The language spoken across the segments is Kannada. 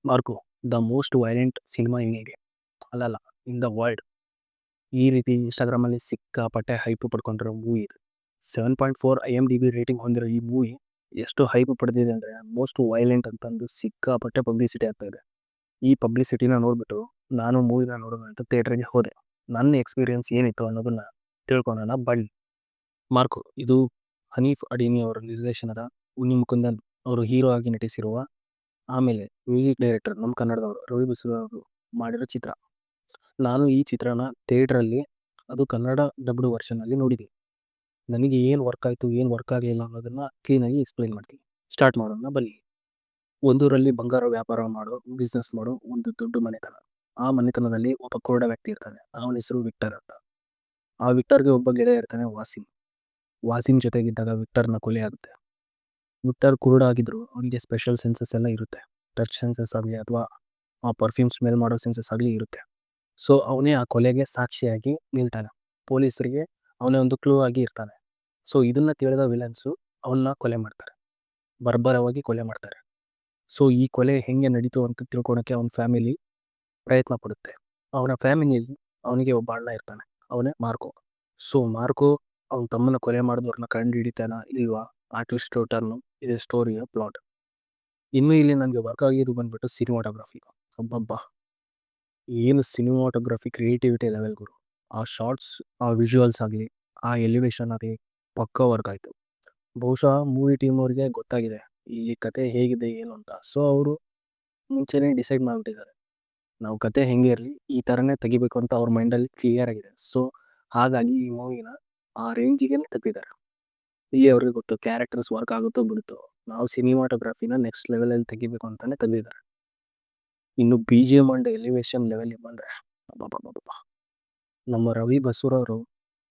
Marco the most violent cinema in India ಅಲ್ಲಲ್ಲ ಇನ್ ದ ವರ್ಲ್ಡ್. ಈ ರೀತಿ ಇನ್ಸ್ಟಾಗ್ರಾಮಲ್ಲಿ ಸಿಕ್ಕಾಪಟ್ಟೆ ಹೈಪ್ ಪಡ್ಕೊಂಡಿರೋ ಮೂವಿ ಇದು. 7.4 IMDb ರೇಟಿಂಗ್ ಹೊಂದಿರೋ ಈ ಮೂವಿ ಎಷ್ಟು ಹೈಪ್ ಪಡೆದಿದೆ ಅಂದರೆ ಮೋಸ್ಟ್ ವೈಲೆಂಟ್ ಅಂತಂದು ಸಿಕ್ಕಾಪಟ್ಟೆ ಪಬ್ಲಿಸಿಟಿ ಆಗ್ತಾ ಇದೆ. ಈ ಪಬ್ಲಿಸಿಟಿನ ನೋಡ್ಬಿಟ್ಟು ನಾನು ಮೂವಿನ ನೋಡೋಣ ಅಂತ ಥಿಯೇಟ್ರಿಗೆ ಹೋದೆ. ನನ್ನ ಎಕ್ಸ್ಪೀರಿಯನ್ಸ್ ಏನಿತ್ತು ಅನ್ನೋದನ್ನ ತಿಳ್ಕೊಳ್ಳೋಣ ಬನ್ನಿ. ಮಾರ್ಕೋ ಇದು ಹನೀಫ್ ಅಡೀನಿ ಅವರ ನಿರ್ದೇಶನದ ಉನ್ನಿ ಮುಕುಂದನ್ ಅವರು ಹೀರೋ ಆಗಿ ನಟಿಸಿರುವ, ಆಮೇಲೆ ಮ್ಯೂಸಿಕ್ ಡೈರೆಕ್ಟರ್ ನಮ್ಮ ಕನ್ನಡದವರು ರವಿ ಬಸೂರು ಅವರು ಮಾಡಿರೋ ಚಿತ್ರ. ನಾನು ಈ ಚಿತ್ರನ ಥಿಯೇಟ್ರಲ್ಲಿ ಅದು ಕನ್ನಡ ಡಬ್ಡ್ ವರ್ಷನಲ್ಲಿ ನೋಡಿದೆ. ನನಗೆ ಏನು ವರ್ಕ್ ಆಯಿತು ಏನು ವರ್ಕ್ ಆಗಲಿಲ್ಲ ಅನ್ನೋದನ್ನು ಕ್ಲೀನಾಗಿ ಎಕ್ಸ್ಪ್ಲೈನ್ ಮಾಡ್ತೀನಿ. ಸ್ಟಾರ್ಟ್ ಮಾಡೋಣ ಬನ್ನಿ. ಒಂದೂರಲ್ಲಿ ಬಂಗಾರ ವ್ಯಾಪಾರ ಮಾಡೋ ಬಿಸ್ನೆಸ್ ಮಾಡೋ ಒಂದು ದೊಡ್ಡ ಮನೆತನ. ಆ ಮನೆತನದಲ್ಲಿ ಒಬ್ಬ ಕುರುಡ ವ್ಯಕ್ತಿ ಇರ್ತಾನೆ. ಅವನ ಹೆಸರು ವಿಕ್ಟರ್ ಅಂತ. ಆ ವಿಕ್ಟರ್ಗೆ ಒಬ್ಬ ಗೆಳೆಯ ಇರ್ತಾನೆ ವಾಸಿಂ. ವಾಸಿಂ ಜೊತೆಗಿದ್ದಾಗ ವಿಕ್ಟರ್ನ ಕೊಲೆ ಆಗುತ್ತೆ. ವಿಕ್ಟರ್ ಕುರುಡ ಆಗಿದ್ರು ಅವನಿಗೆ ಸ್ಪೆಷಲ್ ಸೆನ್ಸಸ್ ಎಲ್ಲ ಇರುತ್ತೆ. ಟಚ್ ಸೆನ್ಸಸ್ ಆಗಲಿ ಅಥವಾ ಆ ಪರ್ಫ್ಯೂಮ್ ಸ್ಮೆಲ್ ಮಾಡೋ ಸೆನ್ಸಸ್ ಆಗಲಿ ಇರುತ್ತೆ. ಸೊ ಅವನೇ ಆ ಕೊಲೆಗೆ ಸಾಕ್ಷಿಯಾಗಿ ನಿಲ್ತಾನೆ. ಪೊಲೀಸರಿಗೆ ಅವನೇ ಒಂದು ಕ್ಲೂ ಆಗಿ ಇರ್ತಾನೆ. ಸೊ ಇದನ್ನ ತಿಳಿದ ವಿಲನ್ಸು ಅವನ್ನ ಕೊಲೆ ಮಾಡ್ತಾರೆ, ಬರ್ಬರವಾಗಿ ಕೊಲೆ ಮಾಡ್ತಾರೆ. ಸೊ ಈ ಕೊಲೆ ಹೆಂಗೆ ನಡೀತು ಅಂತ ತಿಳ್ಕೊಳಕ್ಕೆ ಅವನ ಫ್ಯಾಮಿಲಿ ಪ್ರಯತ್ನ ಪಡುತ್ತೆ. ಅವನ ಫ್ಯಾಮಿಲಿಯಲ್ಲಿ ಅವನಿಗೆ ಒಬ್ಬ ಅಣ್ಣ ಇರ್ತಾನೆ, ಅವನೇ ಮಾರ್ಕೋ. ಸೊ ಮಾರ್ಕೋ ಅವನ ತಮ್ಮನ ಕೊಲೆ ಮಾಡಿದವ್ರನ್ನ ಕಂಡು ಹಿಡಿತಾನ ಇಲ್ವಾ, ಆ ಟ್ವಿಸ್ಟ್ ಟರ್ನು ಇದೆ ಸ್ಟೋರಿಯ ಪ್ಲಾಟ್. ಇನ್ನು ಇಲ್ಲಿ ನನಗೆ ವರ್ಕ್ ಆಗಿದ್ದು ಬಂದ್ಬಿಟ್ಟು ಸಿನಿಮಾಟೋಗ್ರಫಿ. ಒಬ್ಬಬ್ಬ ಏನು ಸಿನಿಮಾಟೋಗ್ರಫಿ ಕ್ರಿಯೇಟಿವಿಟಿ ಲೆವೆಲ್ ಗುರು. ಆ ಶಾರ್ಟ್ಸ್, ಆ ವಿಜುವಲ್ಸ್ ಆಗಲಿ, ಆ ಎಲಿವೇಶನ್ ಆಗಲಿ ಪಕ್ಕ ವರ್ಕ್ ಆಯಿತು. ಬಹುಶಃ ಮೂವಿ ಟೀಮ್ ಅವ್ರಿಗೆ ಗೊತ್ತಾಗಿದೆ ಈ ಕತೆ ಹೇಗಿದೆ ಏನು ಅಂತ. ಸೊ ಅವರು ಮುಂಚೆನೇ ಡಿಸೈಡ್ ಮಾಡಿಬಿಟ್ಟಿದ್ದಾರೆ, ನಾವು ಕತೆ ಹೆಂಗೆ ಇರಲಿ ಈ ಥರನೇ ತೆಗಿಬೇಕು ಅಂತ ಅವ್ರ ಮೈಂಡಲ್ಲಿ ಕ್ಲಿಯರ್ ಆಗಿದೆ. ಸೊ ಹಾಗಾಗಿ ಈ ಮೂವಿನ ಆ ರೇಂಜಿಗೆ ತೆಗ್ದಿದ್ದಾರೆ. ಇಲ್ಲಿ ಅವ್ರಿಗೆ ಗೊತ್ತು ಕ್ಯಾರೆಕ್ಟರ್ಸ್ ವರ್ಕ್ ಆಗುತ್ತೋ ಬಿಡುತ್ತೋ, ನಾವು ಸಿನಿಮಾಟೋಗ್ರಫಿನ ನೆಕ್ಸ್ಟ್ ಲೆವೆಲಲ್ಲಿ ತೆಗಿಬೇಕು ಅಂತಲೇ ತೆಗ್ದಿದ್ದಾರೆ. ಇನ್ನು BGM ಅಂಡ್ ಎಲಿವೇಶನ್ ಲೆವೆಲ್ಗೆ ಬಂದರೆ ಅಬ್ಬಬ್ಬಬ್ಬ, ನಮ್ಮ ರವಿ ಬಸೂರವರು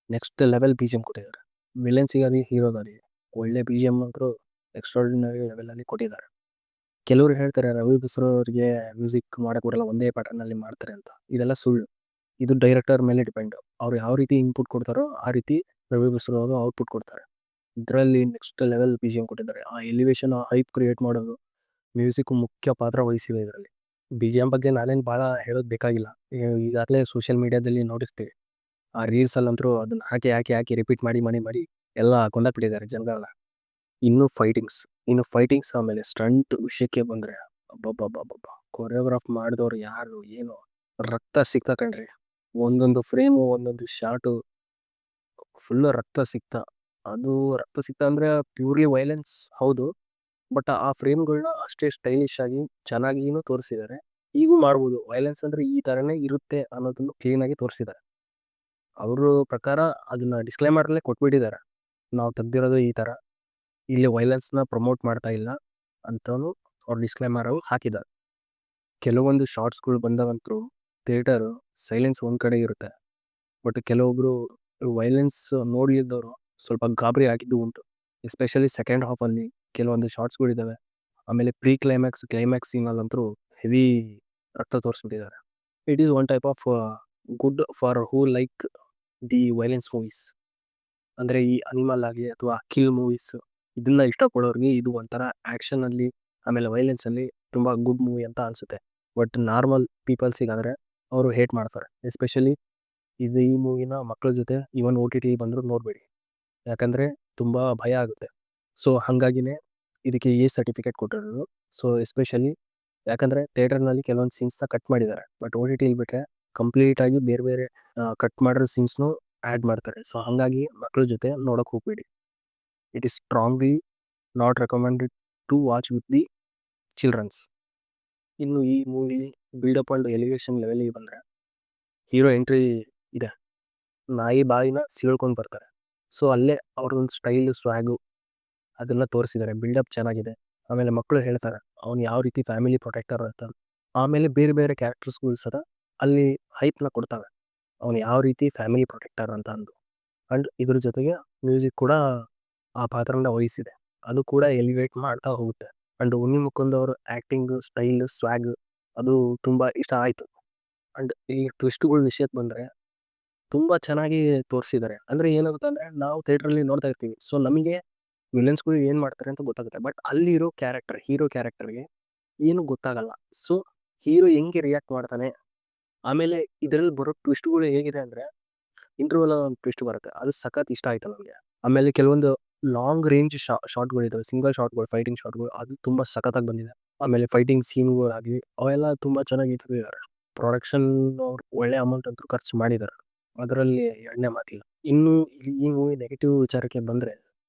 ನೆಕ್ಸ್ಟ್ ಲೆವೆಲ್ BGM ಕೊಟ್ಟಿದ್ದಾರೆ. ವಿಲನ್ಸಿಗಾಗಲಿ ಹೀರೋಗಾಗಲಿ ಒಳ್ಳೆ BGM ಅಂತೂ ಎಕ್ಸ್ಟ್ರಾರ್ಡಿನರಿ ಲೆವೆಲಲ್ಲಿ ಕೊಟ್ಟಿದ್ದಾರೆ. ಕೆಲವರು ಹೇಳ್ತಾರೆ ರವಿ ಬಸೂರವರಿಗೆ ಮ್ಯೂಸಿಕ್ ಮಾಡೋಕ್ಕೆ ಬರಲ್ಲ, ಒಂದೇ ಪ್ಯಾಟರ್ನಲ್ಲಿ ಮಾಡ್ತಾರೆ ಅಂತ. ಇದೆಲ್ಲ ಸುಳ್ಳು. ಇದು ಡೈರೆಕ್ಟರ್ ಮೇಲೆ ಡಿಪೆಂಡ್. ಅವ್ರು ಯಾವ ರೀತಿ ಇನ್ಪುಟ್ ಕೊಡ್ತಾರೋ ಆ ರೀತಿ ರವಿ ಬಸೂರವರು ಔಟ್ಪುಟ್ ಕೊಡ್ತಾರೆ. ಇದರಲ್ಲಿ ನೆಕ್ಸ್ಟ್ ಲೆವೆಲ್ BGM ಕೊಟ್ಟಿದ್ದಾರೆ. ಆ ಎಲಿವೇಶನ್, ಆ ಹೈಪ್ ಕ್ರಿಯೇಟ್ ಮಾಡೋದು ಮ್ಯೂಸಿಕ್ ಮುಖ್ಯ ಪಾತ್ರ ವಹಿಸಿವೆ ಇದರಲ್ಲಿ. BGM ಬಗ್ಗೆ ನಾನೇನು ಭಾಳ ಹೇಳೋದು ಬೇಕಾಗಿಲ್ಲ, ಈಗಾಗಲೇ ಸೋಷಿಯಲ್ ಮೀಡಿಯಾದಲ್ಲಿ ನೋಡಿರ್ತೀವಿ. ಆ ರೀಲ್ಸಲ್ಲಂತರೂ ಅದನ್ನು ಹಾಕಿ ಹಾಕಿ ಹಾಕಿ ರಿಪೀಟ್ ಮಾಡಿ ಮಾಡಿ ಎಲ್ಲ ಕೊಂದಾಕ್ಬಿಟ್ಟಿದ್ದಾರೆ ಜನಗಳನ್ನ. ಇನ್ನು ಫೈಟಿಂಗ್ಸ್ ಆಮೇಲೆ ಸ್ಟಂಟ್ ವಿಷಯಕ್ಕೆ ಬಂದರೆ ಅಬ್ಬಬ್ಬಬ್ಬಬ್ಬ, ಕೊರಿಯೋಗ್ರಾಫ್ ಮಾಡಿದವ್ರು ಯಾರು ಏನು ರಕ್ತ ಸಿಗ್ತಾ ಕಣ್ರಿ. ಒಂದೊಂದು ಫ್ರೇಮು ಒಂದೊಂದು ಶಾರ್ಟು ಫುಲ್ಲು ರಕ್ತ ಸಿಗ್ತಾ. ಅದು ರಕ್ತ ಸಿಗ್ತಾ ಅಂದರೆ ಪ್ಯೂರ್ಲಿ ವೈಲೆನ್ಸ್ ಹೌದು, ಬಟ್ ಆ ಫ್ರೇಮ್ಗಳನ್ನ ಅಷ್ಟೇ ಸ್ಟೈಲಿಶ್ ಆಗಿ ಚೆನ್ನಾಗಿನೂ ತೋರಿಸಿದ್ದಾರೆ. ಈಗೂ ಮಾಡ್ಬೋದು, ವೈಲೆನ್ಸ್ ಅಂದರೆ ಈ ಥರನೇ ಇರುತ್ತೆ ಅನ್ನೋದನ್ನು ಕ್ಲೀನಾಗಿ ತೋರಿಸಿದ್ದಾರೆ. ಅವ್ರ ಪ್ರಕಾರ ಅದನ್ನು ಡಿಸ್ಕ್ಲೈಮರಲ್ಲೇ ಕೊಟ್ಬಿಟ್ಟಿದ್ದಾರೆ, ನಾವು ತೆಗ್ದಿರೋದು ಈ ಥರ, ಇಲ್ಲಿ ವೈಲೆನ್ಸ್ನ ಪ್ರಮೋಟ್ ಮಾಡ್ತಾ ಇಲ್ಲ ಅಂತಲೂ ಅವ್ರು ಡಿಸ್ಕ್ಲೈಮರ್ ಹಾಕಿದ್ದಾರೆ. ಕೆಲವೊಂದು ಶಾರ್ಟ್ಸ್ಗಳು ಬಂದವಂತರೂ ಥಿಯೇಟರು ಸೈಲೆನ್ಸ್ ಒಂದು ಕಡೆ ಇರುತ್ತೆ, ಬಟ್ ಕೆಲವೊಬ್ಬರು ವೈಲೆನ್ಸ್ ನೋಡಲಿದ್ದವರು ಸ್ವಲ್ಪ ಗಾಬರಿ ಆಗಿದ್ದು ಉಂಟು. ಎಸ್ಪೆಷಲಿ ಸೆಕೆಂಡ್ ಹಾಫಲ್ಲಿ ಕೆಲವೊಂದು ಶಾರ್ಟ್ಸ್ಗಳಿದ್ದಾವೆ. ಆಮೇಲೆ ಕ್ಲೈಮ್ಯಾಕ್ಸ್ ಸೀನಲ್ಲಂತರೂ ಹೆವಿ ರಕ್ತ ತೋರಿಸ್ಬಿಟ್ಟಿದ್ದಾರೆ. It is one type of good for who like the violence movies. ಅಂದರೆ ಈ ಅನಿಮಲ್ ಆಗಲಿ ಅಥವಾ ಕಿಲ್ ಮೂವೀಸ್ ಇದನ್ನ ಇಷ್ಟಪಡೋರಿಗೆ ಇದು ಒಂಥರ ಆ್ಯಕ್ಷನಲ್ಲಿ ಆಮೇಲೆ ವೈಲೆನ್ಸಲ್ಲಿ ತುಂಬ ಗುಡ್ ಮೂವಿ ಅಂತ ಅನಿಸುತ್ತೆ. ಬಟ್ ನಾರ್ಮಲ್ ಪೀಪಲ್ಸಿಗಾದರೆ ಅವರು ಹೇಟ್ ಮಾಡ್ತಾರೆ. ಎಸ್ಪೆಷಲಿ ಈ ಮೂವಿನ ಮಕ್ಕಳ ಜೊತೆ ಈವನ್ OTT ಬಂದರೂ ನೋಡಬೇಡಿ, ಯಾಕಂದರೆ ತುಂಬ ಭಯ ಆಗುತ್ತೆ. ಸೊ ಹಾಗಾಗಿನೇ ಇದಕ್ಕೆ A ಸರ್ಟಿಫಿಕೇಟ್ ಕೊಟ್ಟಿರೋದು. ಸೊ ಎಸ್ಪೆಷಲಿ ಯಾಕಂದರೆ ಥಿಯೇಟರ್ನಲ್ಲಿ ಕೆಲವೊಂದು ಸೀನ್ಸ್ನ ಕಟ್ ಮಾಡಿದ್ದಾರೆ, ಬಟ್ OTTಲಿ ಬಿಟ್ಟರೆ ಕಂಪ್ಲೀಟಾಗಿ ಬೇರೆ ಬೇರೆ ಕಟ್ ಮಾಡಿರೋ ಸೀನ್ಸ್ನು ಆ್ಯಡ್ ಮಾಡ್ತಾರೆ. ಸೊ ಹಾಗಾಗಿ ಮಕ್ಕಳ ಜೊತೆ ನೋಡೋಕೆ ಹೋಗಬೇಡಿ. It is strongly not recommended to watch with the childrens. ಇನ್ನು ಈ ಮೂವಿ ಬಿಲ್ಡಪ್ ಆ್ಯಂಡ್ ಎಲಿವೇಶನ್ ಲೆವೆಲಿಗೆ ಬಂದರೆ ಹೀರೋ ಎಂಟ್ರಿ ಇದೆ, ನಾಯಿ ಬಾಯಿನ ಸೀಳ್ಕೊಂಡು ಬರ್ತಾರೆ. ಸೊ ಅಲ್ಲೇ ಅವ್ರದ್ದೊಂದು ಸ್ಟೈಲು ಸ್ವ್ಯಾಗು ಅದನ್ನು ತೋರಿಸಿದ್ದಾರೆ. ಬಿಲ್ಡಪ್ ಚೆನ್ನಾಗಿದೆ. ಆಮೇಲೆ ಮಕ್ಕಳು ಹೇಳ್ತಾರೆ ಅವ್ನು ಯಾವ ರೀತಿ ಫ್ಯಾಮಿಲಿ ಪ್ರೊಟೆಕ್ಟರ್ ಅಂತ. ಆಮೇಲೆ ಬೇರೆ ಬೇರೆ ಕ್ಯಾರೆಕ್ಟರ್ಸ್ಗಳು ಸಹ ಅಲ್ಲಿ ಹೈಪ್ನ ಕೊಡ್ತವೆ, ಅವ್ನು ಯಾವ ರೀತಿ ಫ್ಯಾಮಿಲಿ ಪ್ರೊಟೆಕ್ಟರ್ ಅಂತ ಅಂದು. ಆ್ಯಂಡ್ ಇದ್ರ ಜೊತೆಗೆ ಮ್ಯೂಸಿಕ್ ಕೂಡ ಆ ಪಾತ್ರನ ವಹಿಸಿದೆ, ಅದು ಕೂಡ ಎಲಿವೇಟ್ ಮಾಡ್ತಾ ಹೋಗುತ್ತೆ. ಆ್ಯಂಡ್ ಉನ್ನಿ ಮುಕುಂದ್ ಅವ್ರ ಆ್ಯಕ್ಟಿಂಗು ಸ್ಟೈಲು ಸ್ವ್ಯಾಗ್ ಅದು ತುಂಬ ಇಷ್ಟ ಆಯಿತು. ಆ್ಯಂಡ್ ಈ ಟ್ವಿಸ್ಟ್ಗಳ ವಿಷಯಕ್ಕೆ ಬಂದರೆ ತುಂಬ ಚೆನ್ನಾಗಿ ತೋರಿಸಿದ್ದಾರೆ. ಅಂದರೆ ಏನಾಗುತ್ತೆ ಅಂದರೆ ನಾವು ಥಿಯೇಟ್ರಲ್ಲಿ ನೋಡ್ತಾ ಇರ್ತೀವಿ, ಸೊ ನಮಗೆ ವಿಲನ್ಸ್ಗಳು ಏನು ಮಾಡ್ತಾರೆ ಅಂತ ಗೊತ್ತಾಗುತ್ತೆ. ಬಟ್ ಅಲ್ಲಿರೋ ಕ್ಯಾರೆಕ್ಟರ್, ಹೀರೋ ಕ್ಯಾರೆಕ್ಟರ್ಗೆ ಏನು ಗೊತ್ತಾಗಲ್ಲ. ಸೊ, ಹೀರೋ ಹೆಂಗೆ ರಿಯಾಕ್ಟ್ ಮಾಡ್ತಾನೆ, ಆಮೇಲೆ ಇದರಲ್ಲಿ ಬರೋ ಟ್ವಿಸ್ಟ್‌ಗಳು ಹೇಗಿದೆ ಅಂದ್ರೆ, ಇಂಟರ್ವಲ್ ಒಂದು ಟ್ವಿಸ್ಟ್ ಬರುತ್ತೆ. ಅದು ಸಖತ್ ಇಷ್ಟ ಆಯ್ತು ನನಗೆ. ಆಮೇಲೆ ಕೆಲವೊಂದು ಲಾಂಗ್ ರೇಂಜ್ ಶಾಟ್‌ಗಳಿದಾವೆ. ಸಿಂಗಲ್ ಶಾಟ್‌ಗಳು, ಫೈಟಿಂಗ್ ಶಾಟ್‌ಗಳು ಅದು ತುಂಬಾ ಸಖತ್ತಾಗಿ ಬಂದಿದೆ. ಆಮೇಲೆ ಫೈಟಿಂಗ್ ಸೀನ್‌ಗಳಾಗ್ಲಿ ಅವೆಲ್ಲ ತುಂಬಾ ಚೆನ್ನಾಗಿ ಇಟ್ಟಿದ್ದಾರೆ. ಪ್ರೊಡಕ್ಷನ್ ಅವ್ರು ಒಳ್ಳೆ ಅಮೌಂಟ್ ಅಂತೂ ಖರ್ಚು ಮಾಡಿದ್ದಾರೆ. ಅದರಲ್ಲಿ ಎರಡನೇ ಮಾತಿಲ್ಲ. ಇನ್ನು ಈ ಮೂವಿ ನೆಗೆಟಿವ್ ವಿಚಾರಕ್ಕೆ ಬಂದ್ರೆ,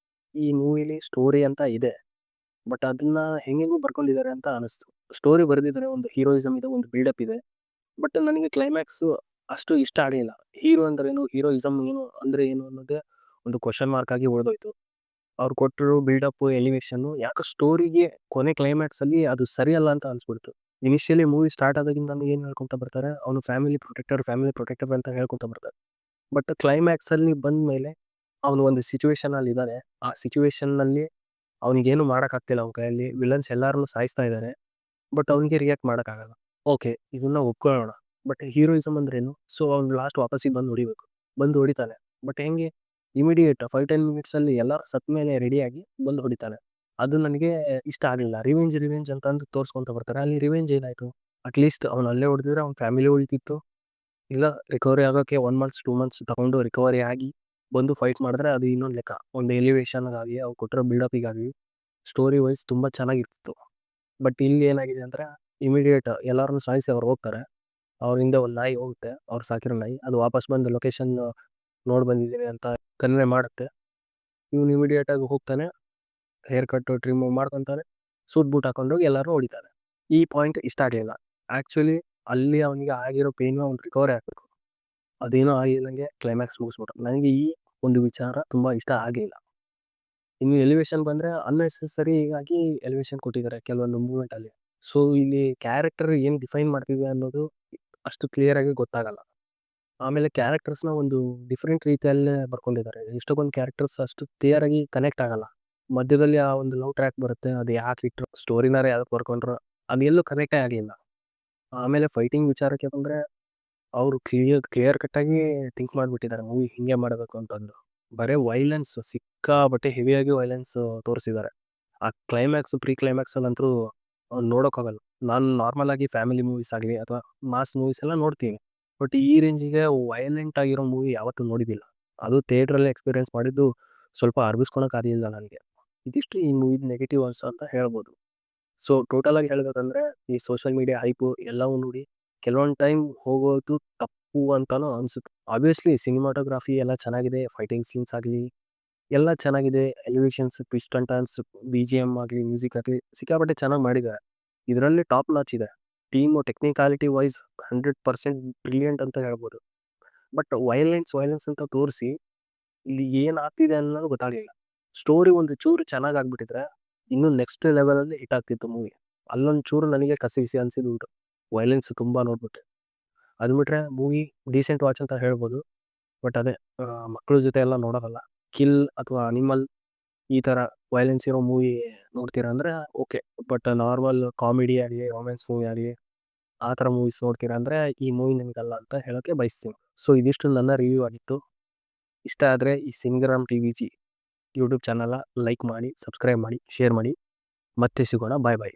ಈ ಮೂವಿಲಿ ಸ್ಟೋರಿ ಅಂತ ಇದೆ. ಬಟ್ ಅದನ್ನ ಹೆಂಗೆಂಗೋ ಬರ್ಕೊಂಡಿದ್ದಾರೆ ಅಂತ ಅನಿಸ್ತು. ಸ್ಟೋರಿ ಬರೆದಿದ್ದಾರೆ, ಒಂದು ಹೀರೋಯಿಸಂ ಇದೆ, ಒಂದು ಬಿಲ್ಡಪ್ ಇದೆ. ಬಟ್ ನನಗೆ ಕ್ಲೈಮ್ಯಾಕ್ಸು ಅಷ್ಟು ಇಷ್ಟ ಆಗಲಿಲ್ಲ. ಹೀರೋ ಅಂದ್ರೇನು, ಹೀರೋಯಿಸಂ ಏನು ಅಂದ್ರೆ ಏನು ಅನ್ನೋದೇ ಒಂದು ಕ್ವೆಶ್ಚನ್ ಮಾರ್ಕ್ ಆಗಿ ಉಳಿದೋಯ್ತು. ಅವ್ರು ಕೊಟ್ಟಿರೋ ಬಿಲ್ಡಪ್ಪು, ಎಲಿವೇಶನ್ನು ಯಾಕೋ ಸ್ಟೋರಿಗೆ ಕೊನೆ ಕ್ಲೈಮ್ಯಾಕ್ಸಲ್ಲಿ ಅದು ಸರಿಯಲ್ಲ ಅಂತ ಅನ್ಸ್ಬಿಡ್ತು. ಇನಿಷಿಯಲಿ ಮೂವಿ ಸ್ಟಾರ್ಟ್ ಆದಾಗಿಂದಾನು ಏನು ಹೇಳ್ಕೊಂತ ಬರ್ತಾರೆ, ಅವನು ಫ್ಯಾಮಿಲಿ ಪ್ರೊಟೆಕ್ಟರ್ ಅಂತ ಹೇಳ್ಕೊಂತ ಬರ್ತಾರೆ. ಬಟ್ ಕ್ಲೈಮ್ಯಾಕ್ಸಲ್ಲಿ ಬಂದ್ಮೇಲೆ ಅವನು ಒಂದು ಸಿಚುವೇಷನಲ್ಲಿ ಇದ್ದಾನೆ. ಆ ಸಿಚುವೇಷನ್ನಲ್ಲಿ ಅವನಿಗೇನು ಮಾಡೋಕ್ಕಾಗ್ತಿಲ್ಲ, ಅವನ ಕೈಯಲ್ಲಿ ವಿಲನ್ಸ್ ಎಲ್ಲಾರನ್ನೂ ಸಾಯಿಸ್ತಾ ಇದ್ದಾರೆ. ಬಟ್ ಅವನಿಗೆ ರಿಯಾಕ್ಟ್ ಮಾಡೋಕ್ಕಾಗಲ್ಲ. ಓಕೆ, ಇದನ್ನ ಒಪ್ಕೊಳ್ಳೋಣ. ಬಟ್ ಹೀರೋಯಿಸಂ ಅಂದ್ರೇನು? ಸೊ ಅವ್ನು ಲಾಸ್ಟ್ ವಾಪಸ್ಸಿಗೆ ಬಂದು ಹೊಡಿಬೇಕು. ಬಂದು ಹೊಡಿತಾನೆ. ಬಟ್ ಹೆಂಗೆ? ಇಮಿಡಿಯೇಟ್ 5-10 ಮಿನಿಟ್ಸಲ್ಲಿ ಎಲ್ಲರೂ ಸತ್ತ ಮೇಲೆ ರೆಡಿಯಾಗಿ ಬಂದು ಹೊಡಿತಾನೆ. ಅದು ನನಗೆ ಇಷ್ಟ ಆಗಲಿಲ್ಲ. ರಿವೆಂಜ್ ಅಂತಂದು ತೋರಿಸ್ಕೊಂತ ಬರ್ತಾರೆ. ಅಲ್ಲಿ ರಿವೆಂಜ್ ಏನಾಯಿತು? ಅಟ್ಲೀಸ್ಟ್ ಅವ್ನು ಅಲ್ಲೇ ಹೊಡೆದಿದ್ರೆ ಅವ್ನ ಫ್ಯಾಮಿಲಿ ಉಳಿತಿತ್ತು. ಇಲ್ಲ ರಿಕವರಿ ಆಗೋಕ್ಕೆ 1 ಮಂತ್ಸ್ 2 ಮಂತ್ಸ್ ತಗೊಂಡು ರಿಕವರಿ ಆಗಿ ಬಂದು ಫೈಟ್ ಮಾಡಿದ್ರೆ ಅದು ಇನ್ನೊಂದು ಲೆಕ್ಕ. ಒಂದು ಎಲಿವೇಶನ್‌ಗಾಗಲಿ ಅವ್ರು ಕೊಟ್ಟಿರೋ ಬಿಲ್ಡಪ್ಪಿಗಾಗಲಿ ಸ್ಟೋರಿ ವೈಸ್ ತುಂಬ ಚೆನ್ನಾಗಿರ್ತಿತ್ತು. ಬಟ್ ಇಲ್ಲಿ ಏನಾಗಿದೆ ಅಂದ್ರೆ ಇಮಿಡಿಯೇಟ್ ಎಲ್ಲರನ್ನೂ ಸಾಯಿಸಿ ಅವ್ರು ಹೋಗ್ತಾರೆ. ಅವ್ರ ಹಿಂದೆ ಒಂದು ನಾಯಿ ಹೋಗುತ್ತೆ, ಅವ್ರು ಸಾಕಿರೋ ನಾಯಿ. ಅದು ವಾಪಸ್ ಬಂದು ಲೊಕೇಶನ್ ನೋಡಿ ಬಂದಿದ್ದೀನಿ ಅಂತ ಕನ್ವೆ ಮಾಡುತ್ತೆ. ಇವ್ನು ಇಮಿಡಿಯೇಟಾಗಿ ಹೋಗ್ತಾನೆ, ಹೇರ್ ಕಟ್ಟು ಟ್ರಿಮ್ಮು ಮಾಡ್ಕೊತಾನೆ, ಸೂಟ್ ಬೂಟ್ ಹಾಕೊಂಡೋಗಿ ಎಲ್ಲರೂ ಹೊಡಿತಾರೆ. ಈ ಪಾಯಿಂಟ್ ಇಷ್ಟ ಆಗಲಿಲ್ಲ. ಆ್ಯಕ್ಚುಲಿ ಅಲ್ಲಿ ಅವನಿಗೆ ಆಗಿರೋ ಪೇಯ್ನು ಅವ್ನು ರಿಕವರಿ ಆಗಬೇಕು. ಅದೇನೋ ಆಗಿಲ್ದಂಗೆ ಕ್ಲೈಮ್ಯಾಕ್ಸ್ ಮುಗಿಸ್ಬಿಟ್ರು. ನನಗೆ ಈ ಒಂದು ವಿಚಾರ ತುಂಬ ಇಷ್ಟ ಆಗಲಿಲ್ಲ. ಇನ್ನು ಎಲಿವೇಶನ್ ಬಂದರೆ ಅನ್ನೆಸೆಸರಿ ಆಗಿ ಎಲಿವೇಶನ್ ಕೊಟ್ಟಿದ್ದಾರೆ ಕೆಲವೊಂದು ಮೂಮೆಂಟಲ್ಲಿ. ಸೊ ಇಲ್ಲಿ ಕ್ಯಾರೆಕ್ಟರ್ ಏನು ಡಿಫೈನ್ ಮಾಡ್ತಿದೆ ಅನ್ನೋದು ಅಷ್ಟು ಕ್ಲಿಯರಾಗಿ ಗೊತ್ತಾಗಲ್ಲ. ಆಮೇಲೆ ಕ್ಯಾರೆಕ್ಟರ್ಸ್‌ನ ಒಂದು ಡಿಫರೆಂಟ್ ರೀತಿಯಲ್ಲೇ ಬರ್ಕೊಂಡಿದ್ದಾರೆ. ಎಷ್ಟೊಂದು ಕ್ಯಾರೆಕ್ಟರ್ಸ್ ಅಷ್ಟು ಕ್ಲಿಯರಾಗಿ ಕನೆಕ್ಟ್ ಆಗಲ್ಲ. ಮಧ್ಯದಲ್ಲಿ ಆ ಒಂದು ಲವ್ ಟ್ರ್ಯಾಕ್ ಬರುತ್ತೆ. ಅದು ಯಾಕೆ ಇಟ್ರು, ಸ್ಟೋರಿನಾರ ಯಾವ್ದಕ್ಕೆ ಬರ್ಕೊಂಡ್ರು, ಅದೆಲ್ಲೂ ಕನೆಕ್ಟೇ ಆಗಲಿಲ್ಲ. ಆಮೇಲೆ ಫೈಟಿಂಗ್ ವಿಚಾರಕ್ಕೆ ಬಂದರೆ ಅವರು ಕ್ಲಿಯರ್ ಕಟ್ಟಾಗಿ ಥಿಂಕ್ ಮಾಡಿಬಿಟ್ಟಿದ್ದಾರೆ ಮೂವಿ ಹಿಂಗೆ ಮಾಡಬೇಕು ಅಂತಂದು. ಬರೀ ವೈಲೆನ್ಸ್ ಸಿಕ್ಕಾಪಟ್ಟೆ ಹೆವಿಯಾಗಿ ವೈಲೆನ್ಸ್ ತೋರಿಸಿದ್ದಾರೆ. ಆ ಕ್ಲೈಮ್ಯಾಕ್ಸು, ಪ್ರೀ ಕ್ಲೈಮ್ಯಾಕ್ಸಲ್ಲಂತೂ ನೋಡೋಕ್ಕಾಗಲ್ಲ. ನಾನು ನಾರ್ಮಲ್ ಆಗಿ ಫ್ಯಾಮಿಲಿ ಮೂವೀಸ್ ಆಗಲಿ ಅಥವಾ ಮಾಸ್ ಮೂವೀಸ್ ಎಲ್ಲ ನೋಡ್ತೀನಿ. ಬಟ್ ಈ ರೇಂಜಿಗೆ ವೈಲೆಂಟ್ ಆಗಿರೋ ಮೂವಿ ಯಾವತ್ತೂ ನೋಡಿದ್ದಿಲ್ಲ. ಅದು ಥಿಯೇಟ್ರಲ್ಲೇ ಎಕ್ಸ್ಪೀರಿಯನ್ಸ್ ಮಾಡಿದ್ದು ಸ್ವಲ್ಪ ಅರ್ಗಿಸ್ಕೊಳಕ್ಕಾಗಲಿಲ್ಲ ನನಗೆ. ಇದಿಷ್ಟು ಈ ಮೂವಿದು ನೆಗೆಟಿವ್ಸ್ ಅಂತ ಹೇಳ್ಬೋದು. ಸೊ ಟೋಟಲ್ ಆಗಿ ಹೇಳ್ಬೇಕಂದ್ರೆ ಈ ಸೋಷಿಯಲ್ ಮೀಡಿಯಾ ಹೈಪು ಎಲ್ಲವೂ ನೋಡಿ ಕೆಲವೊಂದು ಟೈಮ್ ಹೋಗೋದು ತಪ್ಪು ಅಂತಾನೂ ಅನಿಸುತ್ತೆ. ಆಬ್ವಿಯಸ್ಲಿ ಸಿನಿಮಾಟೋಗ್ರಫಿ ಎಲ್ಲ ಚೆನ್ನಾಗಿದೆ, ಫೈಟಿಂಗ್ ಸೀನ್ಸ್ ಆಗಲಿ ಎಲ್ಲ ಚೆನ್ನಾಗಿದೆ, elevations, twist and turns, BGM ಆಗಲಿ, ಮ್ಯೂಸಿಕ್ ಆಗಲಿ ಸಿಕ್ಕಾಪಟ್ಟೆ ಚೆನ್ನಾಗಿ ಮಾಡಿದ್ದಾರೆ. ಇದರಲ್ಲಿ ಟಾಪ್ ನಾಚ್ ಇದೆ. ಟೀಮು ಟೆಕ್ನಿಕಾಲಿಟಿ ವೈಸ್ 100% ಬ್ರಿಲಿಯಂಟ್ ಅಂತ ಹೇಳ್ಬೋದು. ಬಟ್ ವೈಲೆನ್ಸ್ ಅಂತ ತೋರಿಸಿ ಇಲ್ಲಿ ಏನು ಆಗ್ತಿದೆ ಅನ್ನೋದು ಗೊತ್ತಾಗಲಿಲ್ಲ. ಸ್ಟೋರಿ ಒಂದು ಚೂರು ಚೆನ್ನಾಗಿ ಆಗ್ಬಿಟ್ಟಿದ್ರೆ ಇನ್ನೂ ನೆಕ್ಸ್ಟ್ ಲೆವೆಲಲ್ಲಿ ಹಿಟ್ ಆಗ್ತಿತ್ತು ಮೂವಿ. ಅಲ್ಲೊಂದು ಚೂರು ನನಗೆ ಕಸಿವಿಸಿ ಅನಿಸಿದ್ದುಂಟು ವೈಲೆನ್ಸ್ ತುಂಬ ನೋಡ್ಬಿಟ್ಟೆ. ಅದು ಬಿಟ್ಟರೆ ಮೂವಿ ಡೀಸೆಂಟ್ ವಾಚ್ ಅಂತ ಹೇಳ್ಬೋದು. ಬಟ್ ಅದೇ ಮಕ್ಕಳ ಜೊತೆ ಎಲ್ಲ ನೋಡೋದಲ್ಲ. ಕಿಲ್ ಅಥವಾ ಅನಿಮಲ್ ಈ ಥರ ವೈಲೆನ್ಸ್ ಇರೋ ಮೂವಿ ನೋಡ್ತೀರಾ ಅಂದರೆ ಓಕೆ. ಬಟ್ ನಾರ್ಮಲ್ ಕಾಮಿಡಿ ಆಗಲಿ, ರೊಮ್ಯಾನ್ಸ್ ಮೂವಿ ಆಗಲಿ ಆ ಥರ ಮೂವೀಸ್ ನೋಡ್ತೀರಾ ಅಂದರೆ ಈ ಮೂವಿ ನಿಮಗಲ್ಲ ಅಂತ ಹೇಳೋಕ್ಕೆ ಬಯಸ್ತೀನಿ. ಸೊ ಇದಿಷ್ಟು ನನ್ನ ರಿವ್ಯೂ ಆಗಿತ್ತು. ಇಷ್ಟ ಆದರೆ ಈ ಸಿನಿಗ್ರಾಮ್ TVG ಯೂಟ್ಯೂಬ್ ಚಾನಲ್ನ ಲೈಕ್ ಮಾಡಿ, ಸಬ್ಸ್ಕ್ರೈಬ್ ಮಾಡಿ, ಶೇರ್ ಮಾಡಿ. ಮತ್ತೆ ಸಿಗೋಣ. ಬಾಯ್ ಬಾಯ್.